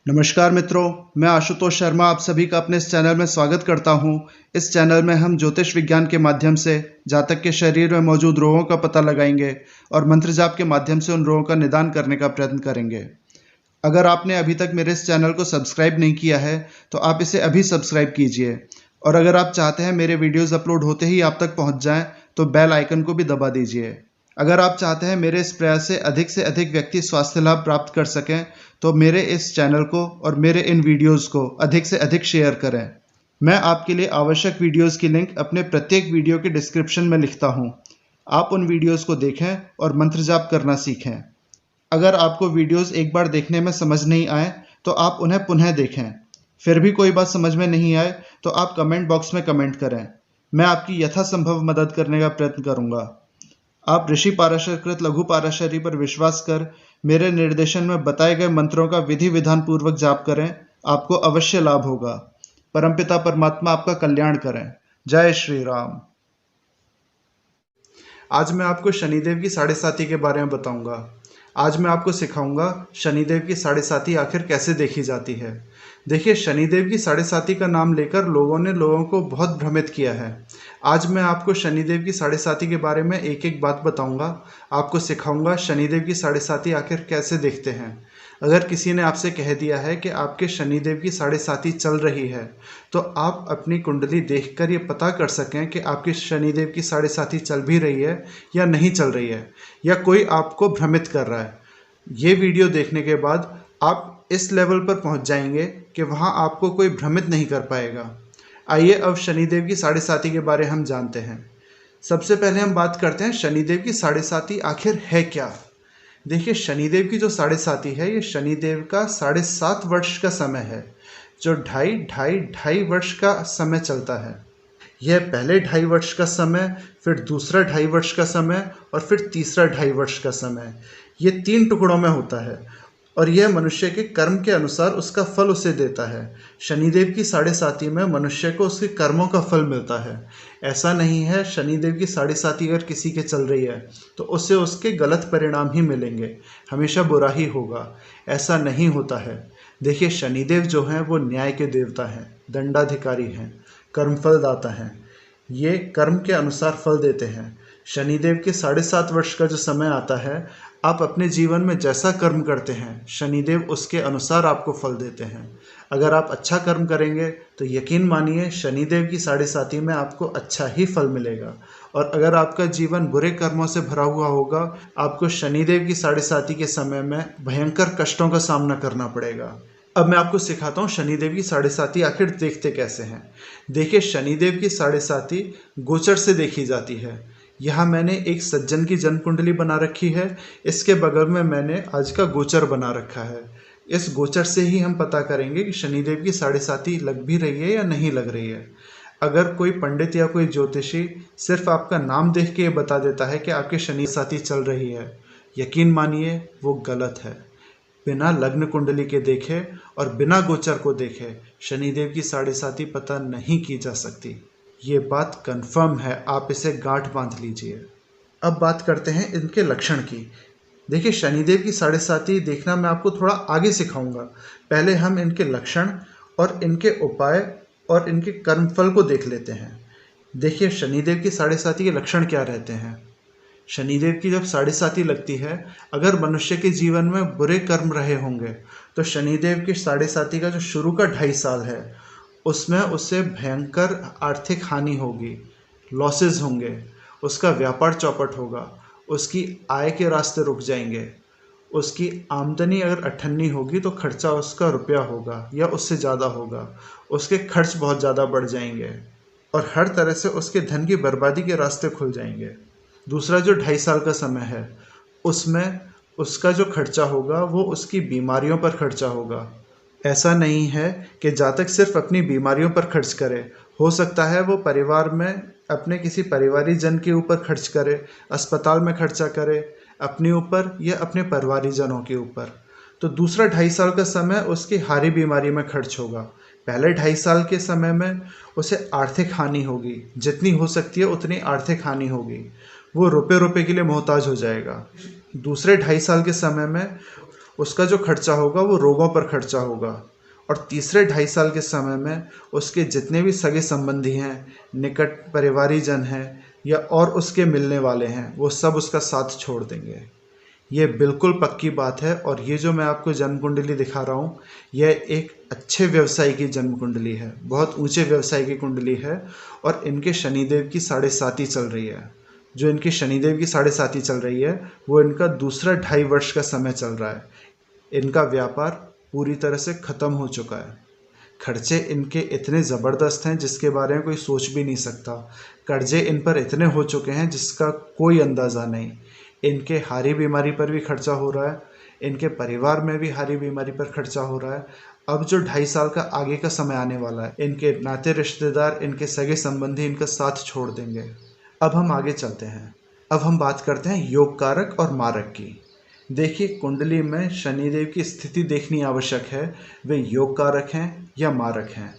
नमस्कार मित्रों, मैं आशुतोष शर्मा आप सभी का अपने इस चैनल में स्वागत करता हूं। इस चैनल में हम ज्योतिष विज्ञान के माध्यम से जातक के शरीर में मौजूद रोगों का पता लगाएंगे और मंत्र जाप के माध्यम से उन रोगों का निदान करने का प्रयत्न करेंगे। अगर आपने अभी तक मेरे इस चैनल को सब्सक्राइब नहीं किया है तो आप इसे अभी सब्सक्राइब कीजिए, और अगर आप चाहते हैं मेरे वीडियोज़ अपलोड होते ही आप तक पहुँच जाएँ तो बेल आइकन को भी दबा दीजिए। अगर आप चाहते हैं मेरे इस प्रयास से अधिक व्यक्ति स्वास्थ्य लाभ प्राप्त कर सकें तो मेरे इस चैनल को और मेरे इन वीडियोज़ को अधिक से अधिक शेयर करें। मैं आपके लिए आवश्यक वीडियोज़ की लिंक अपने प्रत्येक वीडियो के डिस्क्रिप्शन में लिखता हूँ। आप उन वीडियोज़ को देखें और मंत्र जाप करना सीखें। अगर आपको वीडियोज़ एक बार देखने में समझ नहीं आए तो आप उन्हें पुनः देखें। फिर भी कोई बात समझ में नहीं आए तो आप कमेंट बॉक्स में कमेंट करें। मैं आपकी यथासंभव मदद करने का प्रयत्न करूँगा। आप ऋषि पाराशर कृत लघु पाराशरी पर विश्वास कर मेरे निर्देशन में बताए गए मंत्रों का विधि विधान पूर्वक जाप करें, आपको अवश्य लाभ होगा। परमपिता परमात्मा आपका कल्याण करें। जय श्री राम। आज मैं आपको शनिदेव की साढ़े साती के बारे में बताऊंगा। आज मैं आपको सिखाऊंगा शनिदेव की साढ़े साती आखिर कैसे देखी जाती है। देखिए, शनिदेव की साढ़े साती का नाम लेकर लोगों को बहुत भ्रमित किया है। आज मैं आपको शनिदेव की साढ़े साती के बारे में एक एक बात बताऊंगा। आपको सिखाऊंगा शनिदेव की साढ़े साती आखिर कैसे देखते हैं। अगर किसी ने आपसे कह दिया है कि आपके शनिदेव की साढ़े साती चल रही है तो आप अपनी कुंडली देखकर ये पता कर सकें कि आपके शनिदेव की साढ़े साती चल भी रही है या नहीं चल रही है, या कोई आपको भ्रमित कर रहा है। ये वीडियो देखने के बाद आप इस लेवल पर पहुंच जाएंगे कि वहां आपको कोई भ्रमित नहीं कर पाएगा। आइए अब शनिदेव की साढ़े साती के बारे हम जानते हैं। सबसे पहले हम बात करते हैं शनिदेव की साढ़े साती आखिर है क्या। देखिए, शनिदेव की जो साढ़े साती है ये शनिदेव का 7.5 वर्ष का समय है, जो ढाई वर्ष का समय चलता है। यह पहले 2.5 वर्ष का समय, फिर दूसरा 2.5 वर्ष का समय और फिर तीसरा 2.5 वर्ष का समय। ये 3 टुकड़ों में होता है और यह मनुष्य के कर्म के अनुसार उसका फल उसे देता है। शनिदेव की साढ़े साती में मनुष्य को उसके कर्मों का फल मिलता है। ऐसा नहीं है शनिदेव की साढ़े साती अगर किसी के चल रही है तो उससे उसके गलत परिणाम ही मिलेंगे, हमेशा बुरा ही होगा। ऐसा नहीं होता है। देखिए, शनिदेव जो हैं वो न्याय के देवता हैं, दंडाधिकारी हैं, कर्मफल दाता हैं। ये कर्म के अनुसार फल देते हैं। शनिदेव के 7.5 वर्ष का जो समय आता है, आप अपने जीवन में जैसा कर्म करते हैं शनिदेव उसके अनुसार आपको फल देते हैं। अगर आप अच्छा कर्म करेंगे तो यकीन मानिए शनिदेव की साढ़े साती में आपको अच्छा ही फल मिलेगा, और अगर आपका जीवन बुरे कर्मों से भरा हुआ होगा आपको शनिदेव की साढ़े साती के समय में भयंकर कष्टों का सामना करना पड़ेगा। अब मैं आपको सिखाता हूँ शनिदेव की साढ़े साती आखिर देखते कैसे हैं। देखिए, शनिदेव की साढ़े साती गोचर से देखी जाती है। यहाँ मैंने एक सज्जन की जन्म कुंडली बना रखी है, इसके बगल में मैंने आज का गोचर बना रखा है। इस गोचर से ही हम पता करेंगे कि शनिदेव की साढ़े साती लग भी रही है या नहीं लग रही है। अगर कोई पंडित या कोई ज्योतिषी सिर्फ आपका नाम देख के ये बता देता है कि आपके शनि साती चल रही है, यकीन मानिए वो गलत है। बिना लग्न कुंडली के देखे और बिना गोचर को देखे शनिदेव की साढ़े साती पता नहीं की जा सकती। ये बात कंफर्म है, आप इसे गांठ बांध लीजिए। अब बात करते हैं इनके लक्षण की। देखिए, शनिदेव की साढ़े साती देखना मैं आपको थोड़ा आगे सिखाऊंगा। पहले हम इनके लक्षण और इनके उपाय और इनके कर्मफल को देख लेते हैं। देखिए, शनिदेव की साढ़े साती के लक्षण क्या रहते हैं। शनिदेव की जब साढ़े साती लगती है, अगर मनुष्य के जीवन में बुरे कर्म रहे होंगे तो शनिदेव की साढ़े साती का जो शुरू का 2.5 साल है उसमें उससे भयंकर आर्थिक हानि होगी, लॉसेस होंगे, उसका व्यापार चौपट होगा, उसकी आय के रास्ते रुक जाएंगे, उसकी आमदनी अगर अठन्नी होगी तो खर्चा उसका रुपया होगा या उससे ज़्यादा होगा, उसके खर्च बहुत ज़्यादा बढ़ जाएंगे और हर तरह से उसके धन की बर्बादी के रास्ते खुल जाएंगे। दूसरा जो 2.5 साल का समय है उसमें उसका जो खर्चा होगा वो उसकी बीमारियों पर खर्चा होगा। ऐसा नहीं है कि जातक सिर्फ अपनी बीमारियों पर खर्च करे, हो सकता है वो परिवार में अपने किसी परिवारिक जन के ऊपर खर्च करे, अस्पताल में खर्चा करे, अपने ऊपर या अपने परिवारिक जनों के ऊपर। तो दूसरा 2.5 साल का समय उसकी हारी बीमारी में खर्च होगा। पहले 2.5 साल के समय में उसे आर्थिक हानि होगी, जितनी हो सकती है उतनी आर्थिक हानि होगी, वो रुपए के लिए मोहताज हो जाएगा। दूसरे 2.5 साल के समय में उसका जो खर्चा होगा वो रोगों पर खर्चा होगा। और तीसरे 2.5 साल के समय में उसके जितने भी सगे संबंधी हैं, निकट परिवारीजन हैं या और उसके मिलने वाले हैं, वो सब उसका साथ छोड़ देंगे। ये बिल्कुल पक्की बात है। और ये जो मैं आपको जन्म कुंडली दिखा रहा हूँ, यह एक अच्छे व्यवसाय की जन्म कुंडली है, बहुत ऊंचे व्यवसाय की कुंडली है। और इनके शनिदेव की 7.5 चल रही है। जो इनकी शनिदेव की 7.5 चल रही है, वो इनका दूसरा 2.5 वर्ष का समय चल रहा है। इनका व्यापार पूरी तरह से ख़त्म हो चुका है। खर्चे इनके इतने ज़बरदस्त हैं जिसके बारे में कोई सोच भी नहीं सकता। कर्जे इन पर इतने हो चुके हैं जिसका कोई अंदाज़ा नहीं। इनके हारी बीमारी पर भी खर्चा हो रहा है, इनके परिवार में भी हारी बीमारी पर खर्चा हो रहा है। अब जो 2.5 साल का आगे का समय आने वाला है, इनके नाते रिश्तेदार, इनके सगे संबंधी इनका साथ छोड़ देंगे। अब हम आगे चलते हैं। अब हम बात करते हैं योग कारक और मारक की। देखिए, कुंडली में शनिदेव की स्थिति देखनी आवश्यक है, वे योग कारक हैं या मारक हैं।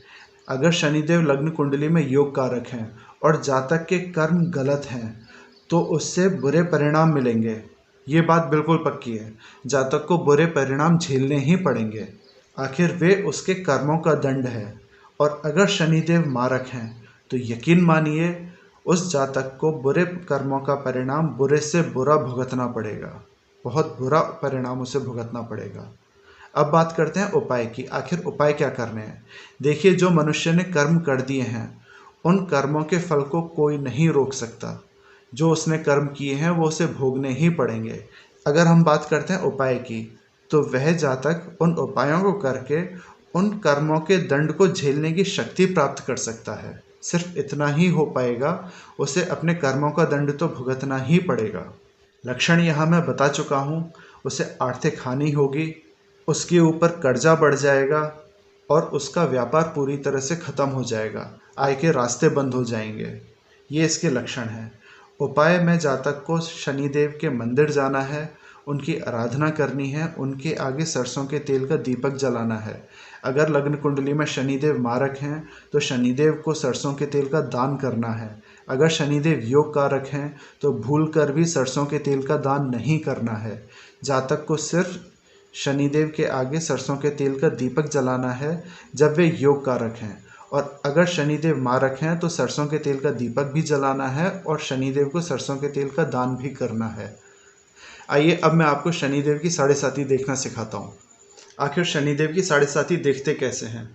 अगर शनिदेव लग्न कुंडली में योग कारक हैं और जातक के कर्म गलत हैं तो उससे बुरे परिणाम मिलेंगे। ये बात बिल्कुल पक्की है, जातक को बुरे परिणाम झेलने ही पड़ेंगे, आखिर वे उसके कर्मों का दंड है। और अगर शनिदेव मारक हैं तो यकीन मानिए उस जातक को बुरे कर्मों का परिणाम बुरे से बुरा भुगतना पड़ेगा, बहुत बुरा परिणाम उसे भुगतना पड़ेगा। अब बात करते हैं उपाय की। आखिर उपाय क्या करने हैं? देखिए, जो मनुष्य ने कर्म कर दिए हैं उन कर्मों के फल को कोई नहीं रोक सकता। जो उसने कर्म किए हैं वो उसे भोगने ही पड़ेंगे। अगर हम बात करते हैं उपाय की, तो वह जातक उन उपायों को करके उन कर्मों के दंड को झेलने की शक्ति प्राप्त कर सकता है। सिर्फ इतना ही हो पाएगा, उसे अपने कर्मों का दंड तो भुगतना ही पड़ेगा। लक्षण यहाँ मैं बता चुका हूँ। उसे आर्थिक हानि होगी, उसके ऊपर कर्जा बढ़ जाएगा और उसका व्यापार पूरी तरह से ख़त्म हो जाएगा, आय के रास्ते बंद हो जाएंगे। ये इसके लक्षण हैं। उपाय में जातक को शनिदेव के मंदिर जाना है, उनकी आराधना करनी है, उनके आगे सरसों के तेल का दीपक जलाना है। अगर लग्न कुंडली में शनिदेव मारक हैं तो शनिदेव को सरसों के तेल का दान करना है। अगर शनिदेव योग कारक हैं तो भूल कर भी सरसों के तेल का दान नहीं करना है। जातक को सिर्फ शनिदेव के आगे सरसों के तेल का दीपक जलाना है जब वे योग कारक हैं। और अगर शनिदेव मारक हैं तो सरसों के तेल का दीपक भी जलाना है और शनिदेव को सरसों के तेल का दान भी करना है। आइए अब मैं आपको शनिदेव की 7.5 देखना सिखाता हूँ। आखिर शनिदेव की 7.5 देखते कैसे हैं?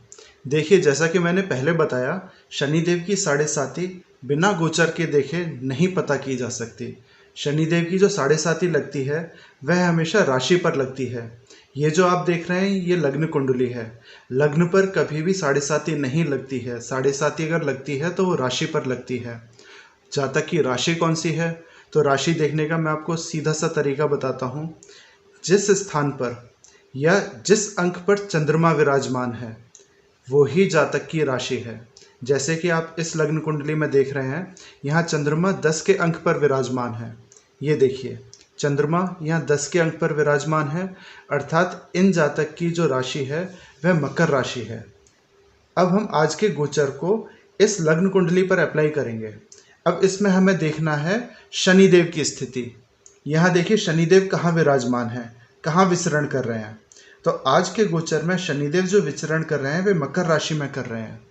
देखिए, जैसा कि मैंने पहले बताया, शनिदेव की 7.5 बिना गोचर के देखे नहीं पता की जा सकती। शनिदेव की जो 7.5 लगती है वह हमेशा राशि पर लगती है। ये जो आप देख रहे हैं ये लग्न कुंडली है। लग्न पर कभी भी 7.5 नहीं लगती है। 7.5 अगर लगती है तो वो राशि पर लगती है। जातक की राशि कौन सी है? तो राशि देखने का मैं आपको सीधा सा तरीका बताता हूँ। जिस स्थान पर या जिस अंक पर चंद्रमा विराजमान है वो ही जातक की राशि है। जैसे कि आप इस लग्न कुंडली में देख रहे हैं, यहाँ चंद्रमा 10 के अंक पर विराजमान है। ये देखिए, चंद्रमा यहाँ 10 के अंक पर विराजमान है, अर्थात इन जातक की जो राशि है वह मकर राशि है। अब हम आज के गोचर को इस लग्न कुंडली पर अप्लाई करेंगे। अब इसमें हमें देखना है शनिदेव की स्थिति। यहाँ देखिए शनिदेव कहाँ विराजमान है, कहाँ विचरण कर रहे हैं। तो आज के गोचर में शनिदेव जो विचरण कर रहे हैं वे मकर राशि में कर रहे हैं।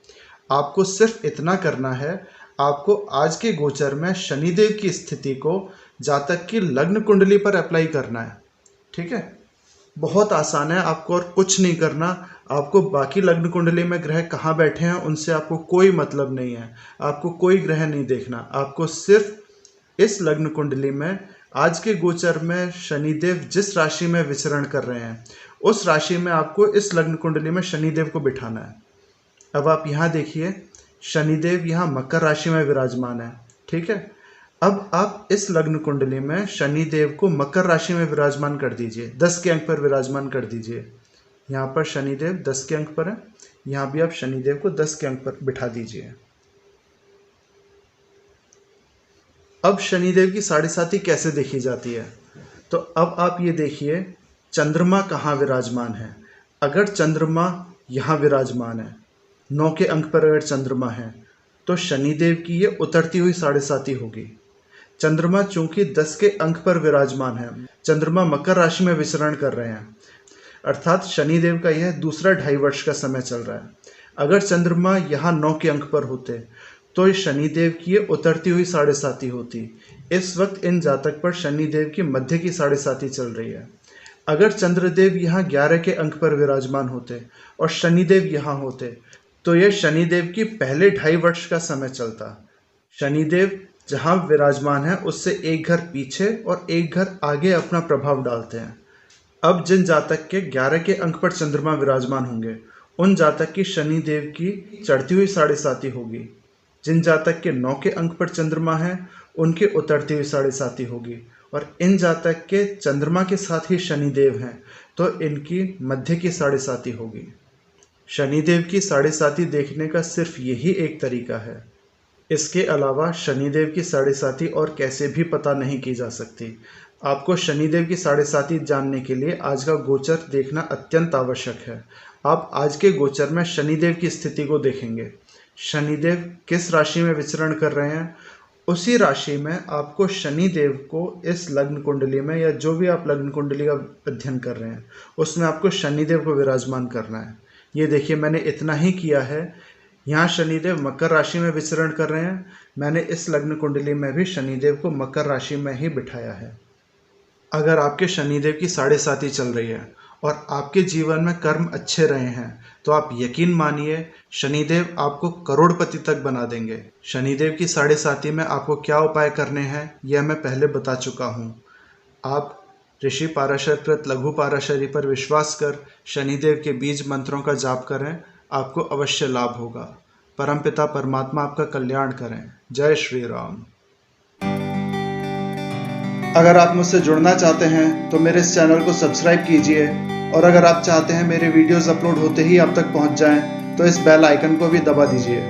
आपको सिर्फ इतना करना है, आपको आज के गोचर में शनिदेव की स्थिति को जातक की लग्न कुंडली पर अप्लाई करना है। ठीक है, बहुत आसान है, आपको और कुछ नहीं करना। आपको बाकी लग्न कुंडली में ग्रह कहाँ बैठे हैं उनसे आपको कोई मतलब नहीं है, आपको कोई ग्रह नहीं देखना। आपको सिर्फ इस लग्न कुंडली में आज के गोचर में शनिदेव जिस राशि में विचरण कर रहे हैं उस राशि में आपको इस लग्न कुंडली में शनिदेव को बिठाना है। अब आप यहाँ देखिए, शनिदेव यहाँ मकर राशि में विराजमान है। ठीक है, अब आप इस लग्न कुंडली में शनिदेव को मकर राशि में विराजमान कर दीजिए, 10 के अंक पर विराजमान कर दीजिए। यहाँ पर शनिदेव 10 के अंक पर है, यहाँ भी आप शनिदेव को 10 के अंक पर बिठा दीजिए। अब शनिदेव की 7.5 कैसे देखी जाती है? तो अब आप ये देखिए चंद्रमा कहाँ विराजमान है। अगर चंद्रमा यहाँ विराजमान है, 9 के अंक पर अगर चंद्रमा है तो शनिदेव की ये उतरती हुई 7.5 होगी। चंद्रमा चूंकि 10 के अंक पर विराजमान है, चंद्रमा मकर राशि में विचरण कर रहे हैं, अर्थात शनिदेव का यह दूसरा 2.5 वर्ष का समय चल रहा है। अगर चंद्रमा यहाँ 9 के अंक पर होते तो इस शनिदेव की ये उतरती हुई 7.5 होती। इस वक्त इन जातक पर शनिदेव की मध्य की 7.5 चल रही है। अगर चंद्रदेव यहाँ 11 के अंक पर विराजमान होते और शनिदेव यहाँ होते तो यह शनिदेव की पहले 2.5 वर्ष का समय चलता। शनिदेव जहाँ विराजमान है उससे एक घर पीछे और एक घर आगे अपना प्रभाव डालते हैं। अब जिन जातक के 11 के अंक पर चंद्रमा विराजमान होंगे उन जातक की शनिदेव की चढ़ती हुई 7.5 होगी। जिन जातक के 9 के अंक पर चंद्रमा है उनके उतरती हुई 7.5 होगी और इन जातक के चंद्रमा के साथ ही शनिदेव हैं तो इनकी मध्य की 7.5 होगी। शनिदेव की 7.5 देखने का सिर्फ यही एक तरीका है। इसके अलावा शनिदेव की 7.5 और कैसे भी पता नहीं की जा सकती। आपको शनिदेव की 7.5 जानने के लिए आज का गोचर देखना अत्यंत आवश्यक है। आप आज के गोचर में शनिदेव की स्थिति को देखेंगे। शनिदेव किस राशि में विचरण कर रहे हैं, उसी राशि में आपको शनिदेव को इस लग्न कुंडली में या जो भी आप लग्न कुंडली का अध्ययन कर रहे हैं उसमें आपको शनिदेव को विराजमान करना है। ये देखिए मैंने इतना ही किया है। यहाँ शनिदेव मकर राशि में विचरण कर रहे हैं। मैंने इस लग्न कुंडली में भी शनिदेव को मकर राशि में ही बिठाया है। अगर आपके शनिदेव की 7.5 चल रही है और आपके जीवन में कर्म अच्छे रहे हैं तो आप यकीन मानिए शनिदेव आपको करोड़पति तक बना देंगे। शनिदेव की 7.5 में आपको क्या उपाय करने हैं यह मैं पहले बता चुका हूँ। आप ऋषि पाराशर कृत लघु पाराशरी पर विश्वास कर शनिदेव के बीज मंत्रों का जाप करें, आपको अवश्य लाभ होगा। परमपिता परमात्मा आपका कल्याण करें। जय श्री राम। अगर आप मुझसे जुड़ना चाहते हैं तो मेरे इस चैनल को सब्सक्राइब कीजिए और अगर आप चाहते हैं मेरे वीडियोस अपलोड होते ही आप तक पहुंच जाएं तो इस बेल आइकन को भी दबा दीजिए।